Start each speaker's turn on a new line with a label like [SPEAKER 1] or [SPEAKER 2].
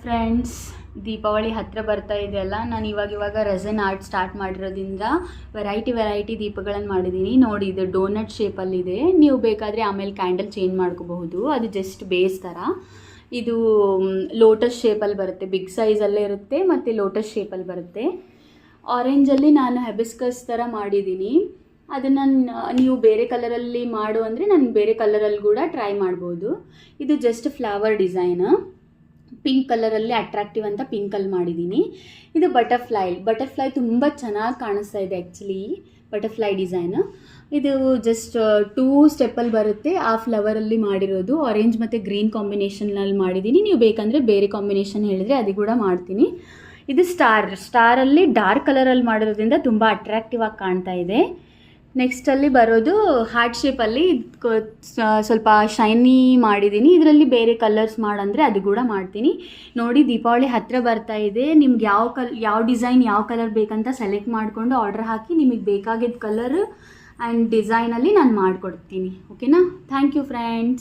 [SPEAKER 1] Friends, Deepavali ಹತ್ತಿರ ಬರ್ತಾ ಇದೆಯಲ್ಲ. ನಾನು ಇವಾಗ ರೆಸನ್ ಆರ್ಟ್ ಸ್ಟಾರ್ಟ್ ಮಾಡಿರೋದ್ರಿಂದ ವೆರೈಟಿ ದೀಪಗಳನ್ನು ಮಾಡಿದ್ದೀನಿ. ನೋಡಿ, ಇದು ಡೋನಟ್ ಶೇಪಲ್ಲಿದೆ. ನೀವು ಬೇಕಾದರೆ ಆಮೇಲೆ ಕ್ಯಾಂಡಲ್ ಚೇಂಜ್ ಮಾಡ್ಕೋಬಹುದು. ಅದು ಜಸ್ಟ್ ಬೇಸ್ ಥರ. ಇದು ಲೋಟಸ್ ಶೇಪಲ್ಲಿ ಬರುತ್ತೆ, ಬಿಗ್ ಸೈಜಲ್ಲೇ ಇರುತ್ತೆ ಮತ್ತು ಲೋಟಸ್ ಶೇಪಲ್ಲಿ ಬರುತ್ತೆ. ಆರೆಂಜಲ್ಲಿ ನಾನು ಹೆಬಿಸ್ಕಸ್ ಥರ ಮಾಡಿದ್ದೀನಿ. ಅದನ್ನು ನೀವು ಬೇರೆ ಕಲರಲ್ಲಿ ಮಾಡು ಅಂದರೆ ನಾನು ಬೇರೆ ಕಲರಲ್ಲಿ ಕೂಡ ಟ್ರೈ ಮಾಡ್ಬೋದು. ಇದು ಜಸ್ಟ್ ಫ್ಲವರ್ ಡಿಸೈನ್, ಪಿಂಕ್ ಕಲರಲ್ಲಿ ಅಟ್ರಾಕ್ಟಿವ್ ಅಂತ ಪಿಂಕಲ್ಲಿ ಮಾಡಿದ್ದೀನಿ. ಇದು ಬಟರ್ಫ್ಲೈ ತುಂಬ ಚೆನ್ನಾಗಿ ಕಾಣಿಸ್ತಾ ಇದೆ ಆ್ಯಕ್ಚುಲಿ, ಬಟರ್ಫ್ಲೈ ಡಿಸೈನ್. ಇದು ಜಸ್ಟ್ 2 ಸ್ಟೆಪ್ಪಲ್ಲಿ ಬರುತ್ತೆ. ಆ ಫ್ಲವರಲ್ಲಿ ಮಾಡಿರೋದು ಆರೆಂಜ್ ಮತ್ತು ಗ್ರೀನ್ ಕಾಂಬಿನೇಷನ್ನಲ್ಲಿ ಮಾಡಿದ್ದೀನಿ. ನೀವು ಬೇಕಂದರೆ ಬೇರೆ ಕಾಂಬಿನೇಷನ್ ಹೇಳಿದರೆ ಅದು ಕೂಡ ಮಾಡ್ತೀನಿ. ಇದು ಸ್ಟಾರಲ್ಲಿ ಡಾರ್ಕ್ ಕಲರಲ್ಲಿ ಮಾಡಿರೋದ್ರಿಂದ ತುಂಬ ಅಟ್ರಾಕ್ಟಿವ್ ಆಗಿ ಕಾಣ್ತಾ ಇದೆ. ನೆಕ್ಸ್ಟಲ್ಲಿ ಬರೋದು ಹಾರ್ಟ್ ಶೇಪಲ್ಲಿ ಸ್ವಲ್ಪ ಶೈನಿ ಮಾಡಿದ್ದೀನಿ. ಇದರಲ್ಲಿ ಬೇರೆ ಕಲರ್ಸ್ ಮಾಡಂದರೆ ಅದು ಕೂಡ ಮಾಡ್ತೀನಿ. ನೋಡಿ, ದೀಪಾವಳಿ ಹತ್ತಿರ ಬರ್ತಾ ಇದೆ. ನಿಮ್ಗೆ ಯಾವ ಡಿಸೈನ್ ಯಾವ ಕಲರ್ ಬೇಕಂತ ಸೆಲೆಕ್ಟ್ ಮಾಡಿಕೊಂಡು ಆರ್ಡರ್ ಹಾಕಿ ನಿಮಗೆ ಬೇಕಾಗಿದ್ದ ಕಲರ್ ಆ್ಯಂಡ್ ಡಿಸೈನಲ್ಲಿ ನಾನು ಮಾಡಿಕೊಡ್ತೀನಿ. ಓಕೆನಾ? Thank you friends.